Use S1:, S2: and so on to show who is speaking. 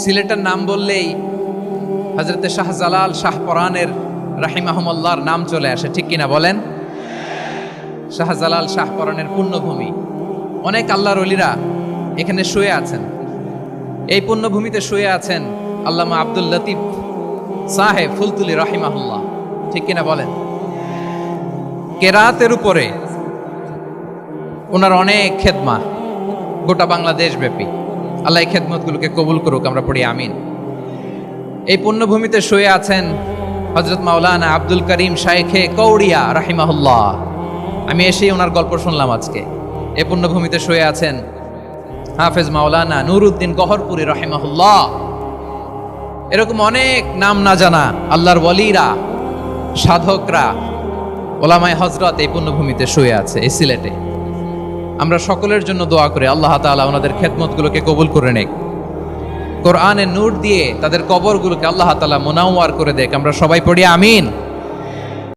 S1: সিলেটের নাম বললেই হযরতে শাহজালাল শাহপরানের রাহিমাহুমুল্লাহর নাম চলে আসে, ঠিক কিনা বলেন? শাহজালাল শাহপরানের পুণ্যভূমি, অনেক আল্লাহর ওলিরা এখানে শুয়ে আছেন। এই পুণ্যভূমিতে শুয়ে আছেন আল্লামা আব্দুল লতিফ সাহেব ফুলতুলি রাহিমাহুল্লাহ, ঠিক কিনা বলেন? কেরাতের উপরে ওনার অনেক খেদমা গোটা বাংলাদেশ ব্যাপী। আল্লাহ এই খেদমতগুলোকে কবুল করুক, আমরা পড়ি আমিন। এই পুণ্যভূমিতে শুয়ে আছেন হযরত মাওলানা আব্দুল করিম শাইখে কৌড়িয়া রাহিমাহুল্লাহ। আমি এসেই ওনার গল্প শুনলাম আজকে। এই পুণ্যভূমিতে শুয়ে আছেন হাফেজ মাওলানা নুরউদ্দিন গহরপুরী রাহিমাহুল্লাহ। এরকম অনেক নাম না জানা আল্লাহর ওয়ালিরা, সাধকরা, ওলামায়ে হযরত এই পুণ্যভূমিতে শুয়ে আছে এই সিলেটে। আমরা সকলের জন্য দোয়া করি আল্লাহ তাআলা ওনাদের খেদমতগুলোকে কবুল করে নেক, কোরআনের নূর দিয়ে তাদের কবরগুলোকে আল্লাহ তাআলা মুনাওয়ার করে দেখ। আমরা সবাই পড়ি আমিন।